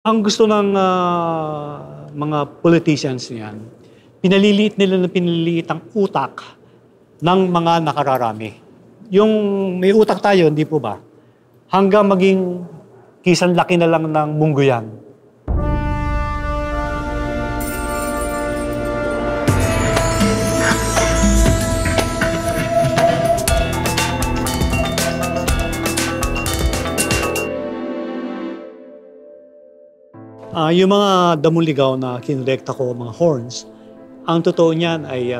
Ang gusto ng mga politicians niyan, pinaliliit nila na pinaliliit ang utak ng mga nakararami. Yung may utak tayo, hindi po ba? Hanggang maging kisan laki na lang ng munggo yan. Yung mga damuligaw na kinolekta ko, mga horns, ang totoo niyan ay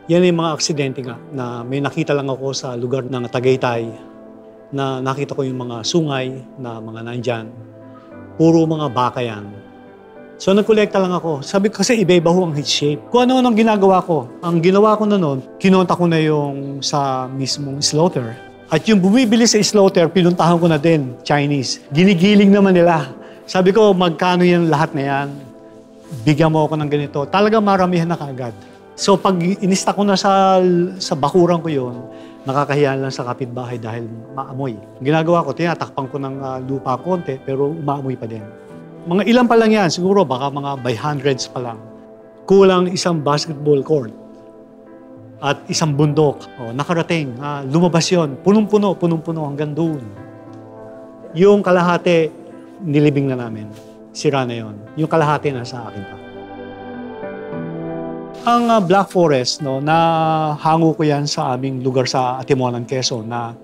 yan yung mga aksidente nga na may nakita lang ako sa lugar ng Tagaytay na nakita ko yung mga sungay na mga nandyan. Puro mga baka yan. So nagkolekta lang ako. Sabi ko kasi iba-iba ho ang head shape. Kung ano ang ginagawa ko. Ang ginawa ko na noon, kinonta ko na yung sa mismong slaughter. At yung bumibili sa slaughter, pinuntahan ko na din, Chinese. Ginigiling naman nila. Sabi ko, magkano yan lahat na yan? Bigyan mo ako ng ganito. Talagang maramihan na kaagad. So pag inista ko na sa bakuran ko yun, nakakahiya lang sa kapitbahay dahil maamoy. Ginagawa ko, tinatakpan ko ng lupa konti, pero umaamoy pa din. Mga ilan pa lang yan, siguro baka mga by hundreds pa lang. Kulang isang basketball court at isang bundok. Nakarating, lumabas yun. Punong-puno hanggang doon. Yung kalahati, nilibing na namin. Sira na yon. Yung kalahati na sa akin pa. Ang Black Forest, no, nahango ko yan sa aming lugar sa Atimonan, Quezon, na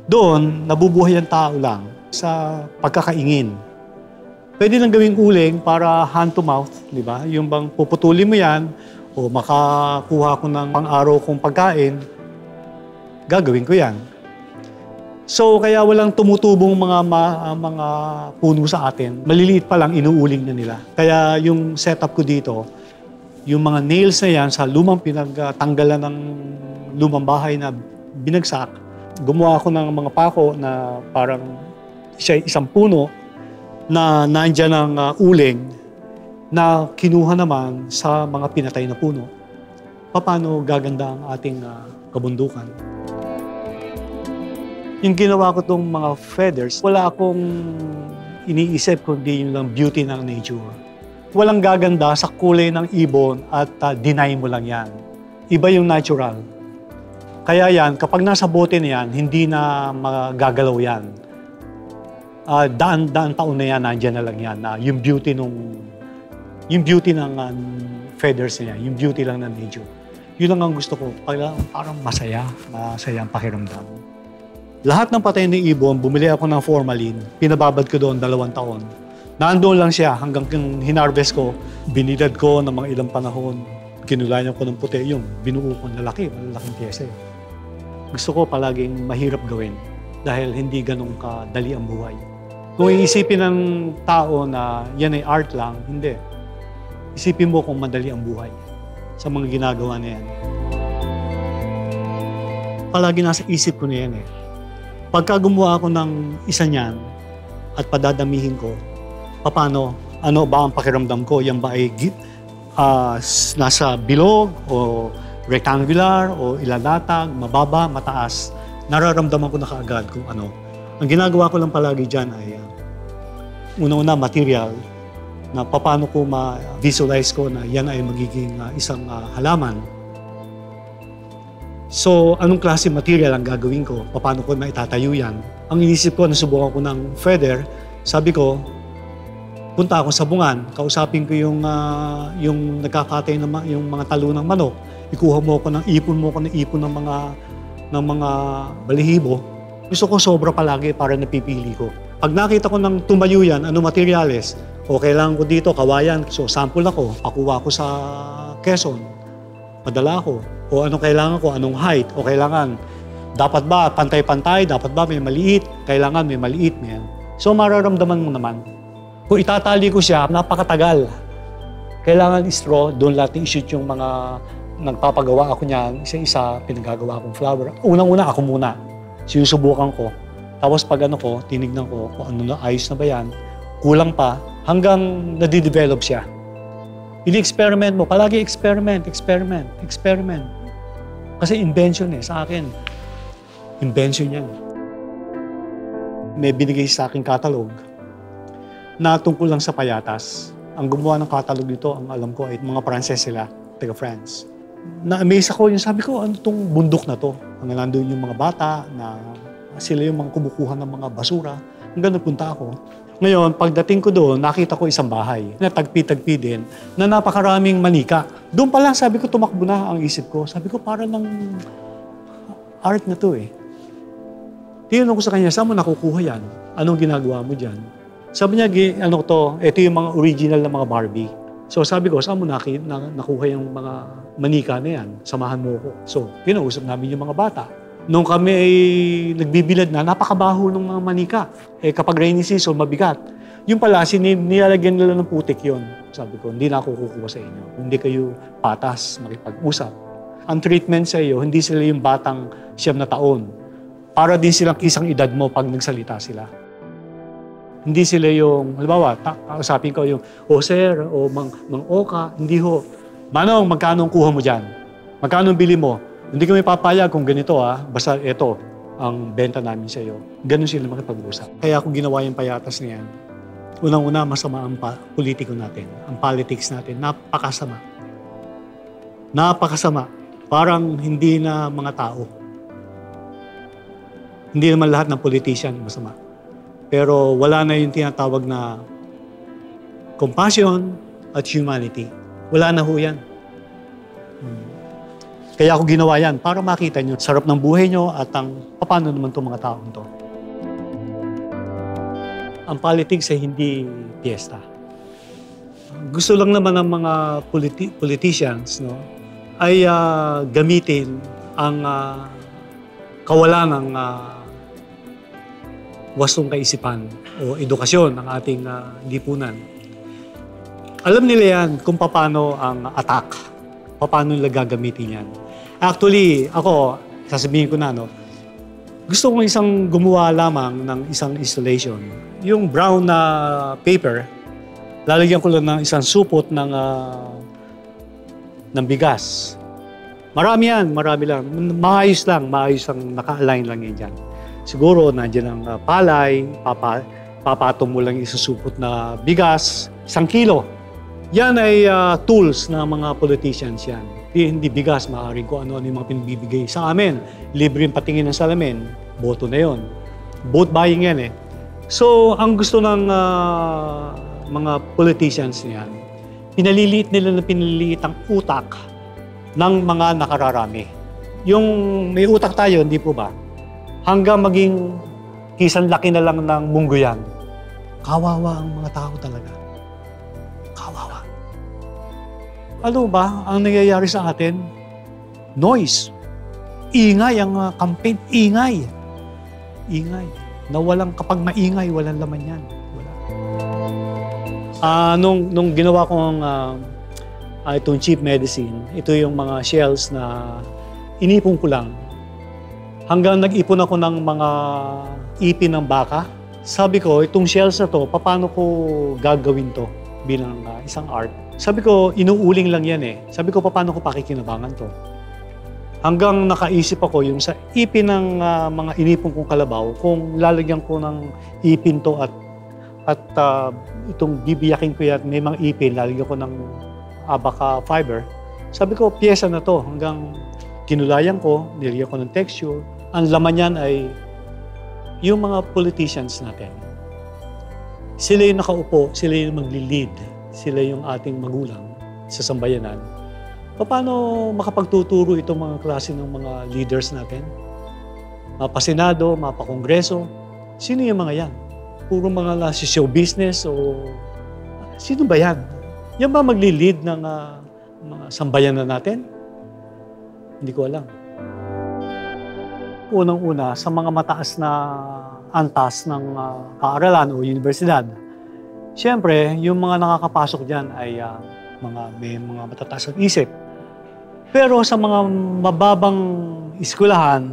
doon nabubuhay ang tao lang sa pagkakaingin. Pwede lang gawing uling para hand to mouth, di ba? Yung bang puputulin mo yan o makakuha ko ng pang-araw kong pagkain, gagawin ko yan. So kaya walang tumutubong mga puno sa atin. Maliliit pa lang, inuuling na nila. Kaya yung setup ko dito, yung mga nails na yan sa lumang pinagtanggalan ng lumang bahay na binagsak, gumawa ako ng mga pako na parang isang puno na nandyan ang uling na kinuha naman sa mga pinatay na puno. Paano gaganda ang ating kabundukan? Yung ginawa ko itong mga feathers, wala akong iniisip kundi yung lang beauty ng nature. Walang gaganda sa kulay ng ibon at deny mo lang yan. Iba yung natural. Kaya yan, kapag nasa bote na yan, hindi na magagalaw yan. Daan taon na yan, nandyan na lang yan. Yung beauty ng feathers niya, yung beauty lang ng nature. Yun lang ang gusto ko. Parang masaya ang pakiramdam. Lahat ng patay ng ibon, bumili ako ng formalin, pinababad ko doon 2 taon. Nandoon lang siya hanggang hinarvest ko, binilad ko ng mga ilang panahon, kinulayan ko ng puti, yung binuo ko na malalaking pyesa. Gusto ko palaging mahirap gawin dahil hindi ganun kadali ang buhay. Kung iisipin ng tao na yan ay art lang, hindi. Isipin mo kung madali ang buhay sa mga ginagawa na yan. Palagi nasa isip ko na yan eh. Pagka gumawa ako ng isa niyan at padadamihin ko, paano? Ano ba ang pakiramdam ko? Yan ba ay nasa bilog o rectangular o ilalatag, mababa, mataas? Nararamdaman ko na kaagad kung ano. Ang ginagawa ko lang palagi dyan ay una-una material na paano ko ma-visualize ko na yan ay magiging isang halaman. So, anong klase material ang gagawin ko? Paano ko maitatayo yan? Ang inisip ko, nasubukan ko ng feather, sabi ko, punta ako sa bungan, kausapin ko yung nagkakatay yung mga talo ng manok, ipon mo ko ng ipon ng mga balihibo. Gusto ko sobra palagi para napipili ko. Pag nakita ko ng tumayo yan, ano materyales, o kailangan ko dito, kawayan, so sample ako, pakuha ko sa Quezon, padala ko. O anong kailangan ko, anong height, o kailangan, dapat ba pantay-pantay, dapat ba may maliit, kailangan may maliit, yan. So mararamdaman mo naman. Kung itatali ko siya, napakatagal. Kailangan straw, doon natin i-shoot yung mga nagpapagawa ako niyan, isa-isa, pinagagawa akong flower. Unang-una, ako muna. Sinusubukan ko. Tapos pag ko, tinignan ko kung ano na, ayos na ba yan, kulang pa, hanggang nadidevelop siya. Ini-experiment mo, palagi experiment. Kasi invention sa akin. Invention yan. May binigay sa aking catalog na tungkol lang sa payatas. Ang gumawa ng catalog nito, ang alam ko, ay mga Pranses sila, taga France. Na-amaze ako, yung sabi ko, ano tong bundok na to? Hanggang nandun yung mga bata, na sila yung mga kumukuha ng mga basura. Hanggang napunta ako. Ngayon, pagdating ko doon, nakita ko isang bahay na tagpi-tagpi din, na napakaraming manika. Doon pa lang, sabi ko, tumakbo na ang isip ko. Sabi ko, para ng art na to eh. Tinanong ko sa kanya, saan mo nakukuha yan? Anong ginagawa mo dyan? Sabi niya, ano to, ito yung mga original na mga Barbie. So sabi ko, saan mo nakuha yung mga manika na yan? Samahan mo ko. So, pinausap namin yung mga bata. Nung kami ay nagbibilad na, napakabaho ng mga manika. Eh kapag rainy season, mabigat. Yung pala, nilalagyan nila ng putik yon. Sabi ko, hindi na ako kukuha sa inyo. Hindi kayo patas, makipag-usap. Ang treatment sa iyo, hindi sila yung batang 9 na taon. Para din silang isang edad mo pag nagsalita sila. Hindi sila yung, halimbawa, kausapin ko yung, sir, mang Oka, hindi ho. Manong, magkano ang kuha mo dyan? Magkano ang bili mo? Hindi kami papayag kung ganito basta ito ang benta namin sa iyo. Ganun sila makipag-usap. Kaya ako ginawa yung payatas na yan. Unang-una, masama ang politiko natin, ang politics natin. Napakasama. Napakasama. Parang hindi na mga tao. Hindi naman lahat ng politician masama. Pero wala na yung tinatawag na compassion at humanity. Wala na ho yan. Kaya ako ginawa yan para makita nyo sarap ng buhay nyo at paano naman itong mga taong to. Ang politics ay hindi piyesta. Gusto lang naman ng mga politicians ay gamitin ang kawalan ng wastong kaisipan o edukasyon ng ating lipunan. Alam nila yan kung paano ang attack, paano nila gagamitin yan. Actually, ako, sasabihin ko na, gusto kong isang gumawa lamang ng isang installation. Yung brown na paper, lalagyan ko lang ng isang supot ng bigas. Marami yan, marami lang. Maayos lang naka-align lang yan dyan. Siguro, nandiyan ang palay, papatong mo lang isusupot na bigas, 1 kilo. Yan ay tools ng mga politicians yan. Hindi bigas, maaaring kung ano-ano yung mga pinibibigay sa amin. Libre yung patingin ng salamin, boto na yon. Vote buying yan eh. So, ang gusto ng mga politicians niyan, pinaliliit ang utak ng mga nakararami. Yung may utak tayo, hindi po ba? Hanggang maging kisan laki na lang ng munggo yan. Kawawa ang mga tao talaga. Kawawa. Ano ba ang nangyayari sa atin? Noise. Ingay ang campaign. Ingay. Kapag maingay, walang laman yan. Wala. Nung ginawa kong itong cheap medicine, ito yung mga shells na inipon ko lang. Hanggang nag-ipon ako ng mga ipin ng baka. Sabi ko, itong shells na to, paano ko gagawin to bilang isang art? Sabi ko, inuuling lang yan eh. Sabi ko, paano ko pakikinabangan to? Hanggang nakaisip ako yung sa ipin ng mga inipon kong kalabaw, kung lalagyan ko ng ipin to at itong bibiyakin ko yan, may mga ipin, lalagyan ko ng abaca fiber. Sabi ko, piyesa na to. Hanggang kinulayan ko, nilagyan ko ng texture. Ang laman yan ay yung mga politicians natin. Sila yung nakaupo, sila yung magli-lead. Sila yung ating magulang sa sambayanan. Paano makapagtuturo itong mga klase ng mga leaders natin? Mapasenado, mapakongreso. Sino yung mga yan? Puro mga nasa show business o sino ba yan? Yan ba magli-lead ng mga sambayanan natin? Hindi ko alam. Unang-una, sa mga mataas na antas ng paaralan o universidad, siyempre, yung mga nakakapasok dyan ay may mga matataas ang isip. Pero sa mga mababang eskwelahan,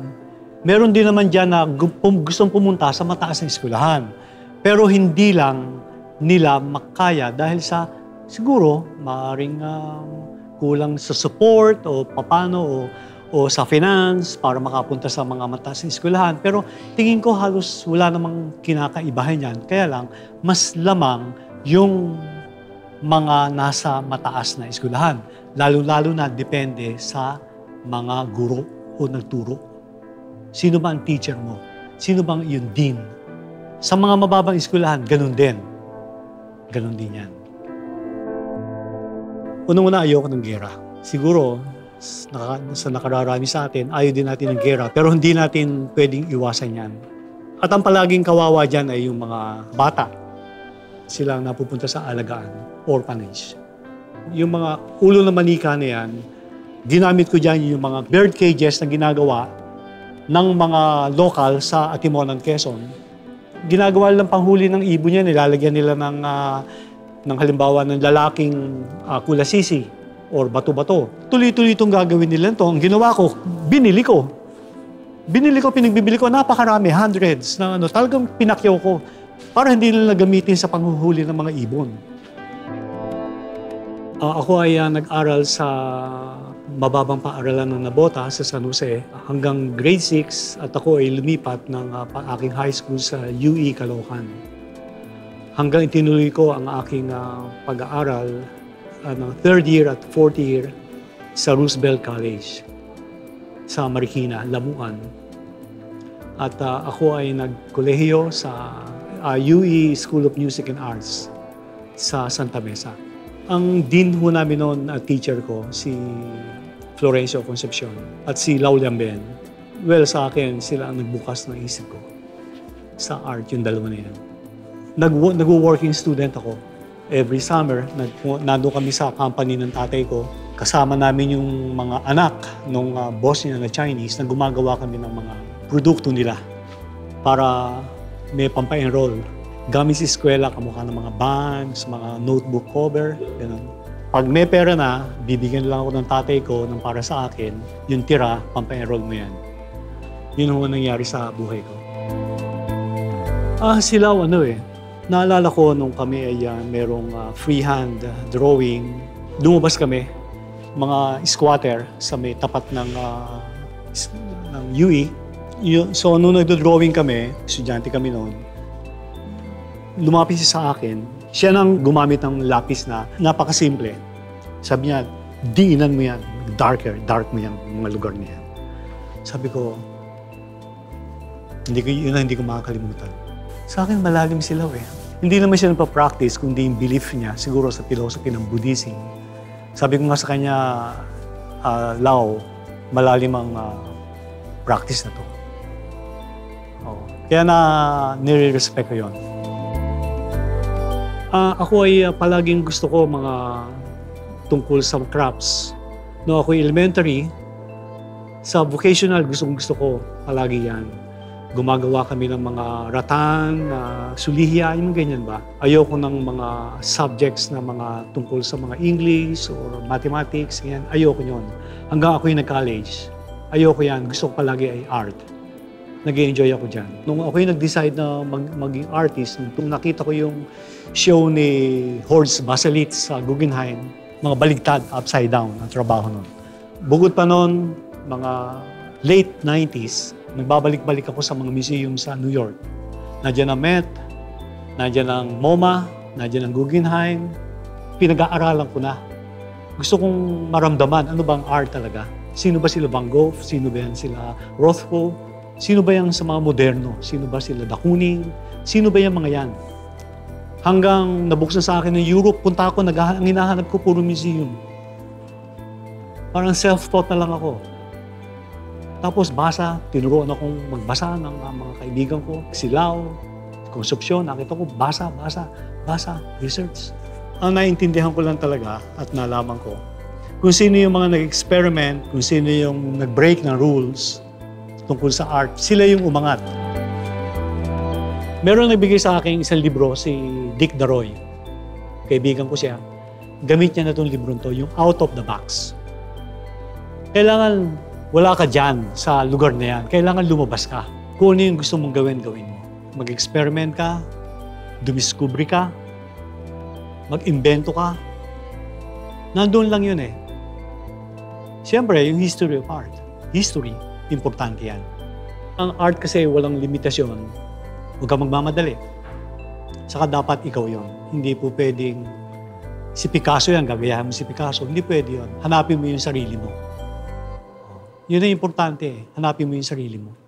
meron din naman dyan na gustong pumunta sa mataas na eskwelahan. Pero hindi lang nila makaya dahil sa siguro maaaring kulang sa support o papano o sa finance para makapunta sa mga mataas na eskwelahan. Pero tingin ko halos wala namang kinakaibahan yan. Kaya lang, mas lamang yung mga nasa mataas na eskwelahan. Lalo-lalo na depende sa mga guro o nagturo. Sino ba ang teacher mo? Sino bang yung dean? Sa mga mababang eskwelahan, ganun din. Ganun din yan. Unang-una, ayoko ng gera. Siguro, sa nakararami sa atin, ayaw din natin ng gera, pero hindi natin pwedeng iwasan yan. At ang palaging kawawa dyan ay yung mga bata. Sila ang napupunta sa alagaan, orphanage. Yung mga ulo na manika na yan, ginamit ko dyan yung mga bird cages na ginagawa ng mga lokal sa Atimonan, Quezon. Ginagawa lang panghuli ng ibon yan, nilalagyan nila ng halimbawa ng lalaking kulasisi or bato-bato. Tuloy-tuloy itong gagawin nila ito. Ang ginawa ko, binili ko. Pinagbibili ko, napakarami, hundreds na talagang pinakyaw ko para hindi nila gamitin sa panghuhuli ng mga ibon. Ako ay nag-aral sa mababang paaralan ng Nabota sa San Jose hanggang grade 6 at ako ay lumipat ng aking high school sa UE Caloocan. Hanggang itinuloy ko ang aking pag-aaral ng third year at fourth year sa Roosevelt College sa Marikina, Lamuan. At ako ay nagkolehiyo sa UE School of Music and Arts sa Santa Mesa. Ang dean ho namin noon teacher ko, si Florencio Concepcion at si Lau Lamben. Well, sa akin, sila ang nagbukas ng isip ko sa art, yung dalawa na yan. Nag-working student ako. Every summer, nandun kami sa company ng tatay ko. Kasama namin yung mga anak ng boss niya na Chinese na gumagawa kami ng mga produkto nila para may pampa-enroll. Gamit sa eskwela, kamukha ng mga bags, mga notebook cover, gano'n. Pag may pera na, bibigyan lang ako ng tatay ko ng para sa akin, yung tira, pampa-enroll mo yan. Yun ang nangyari sa buhay ko. Sila, naalala ko nung kami ay merong freehand drawing. Lumabas kami, mga squatter sa may tapat ng UE. So, nung nagdo-drawing kami, estudyante kami noon, lumapit siya sa akin. Siya nang gumamit ng lapis na napakasimple. Sabi niya, diinan mo yan. Dark mo yan, mga lugar niya. Sabi ko, hindi ko makakalimutan. Sa akin, malalim sila Hindi naman siya nagpa-practice, kundi yung belief niya, siguro sa philosophy ng Buddhism. Sabi ko nga sa kanya, Lau, malalim ang practice na to. Kaya nire-respect ko yun. Ako ay palaging gusto ko mga tungkol sa crafts. No, ako elementary, sa vocational gusto ko palagi yan. Gumagawa kami ng mga ratan, sulihiya, yung ganyan ba. Ayoko ng mga subjects na mga tungkol sa mga English or mathematics, yan. Ayoko yun. Hanggang ako yung nag-college, ayoko yan. Gusto ko palagi ay art. Nag-enjoy ako dyan. Nung ako yung nag-decide na maging artist, nung nakita ko yung show ni Horst Baselitz sa Guggenheim, mga baligtad, upside down, ang trabaho nun. Bukod pa nun, mga late 90s, nagbabalik-balik ako sa mga museum sa New York. Nandiyan ang Met, nandiyan ang MoMA, nandiyan ang Guggenheim. Pinag-aaralan ko na. Gusto kong maramdaman ano bang art talaga. Sino ba sila Van Gogh? Sino ba yan sila Rothko? Sino ba yan sa mga moderno? Sino ba sila de Kooning? Sino ba yan mga yan? Hanggang nabuksan sa akin ng Europe, punta ako, ang hinahanap ko puro museum. Parang self-taught na lang ako. Tapos basa, tinuruan akong magbasa ng mga kaibigan ko. Si Lau, Concepcion, nakita ko, basa, research. Ang naiintindihan ko lang talaga at nalaman ko, kung sino yung mga nag-experiment, kung sino yung nag-break ng rules tungkol sa art, sila yung umangat. Meron nagbigay sa akin isang libro, si Dick Daroy. Kaibigan ko siya. Gamit niya na itong libro to, yung Out of the Box. Kailangan wala ka dyan sa lugar na yan. Kailangan lumabas ka. Kung ano yung gusto mong gawin, gawin mo. Mag-experiment ka, dumiskubre ka, mag-invento ka. Nandun lang yun Siyempre, yung history of art. History, importante yan. Ang art kasi walang limitasyon. Huwag ka magmamadali. Saka dapat ikaw yon. Hindi po pwedeng si Picasso yan, gagayahin mo si Picasso. Hindi pwede yun. Hanapin mo yung sarili mo. Yun ang importante eh. Hanapin mo yung sarili mo.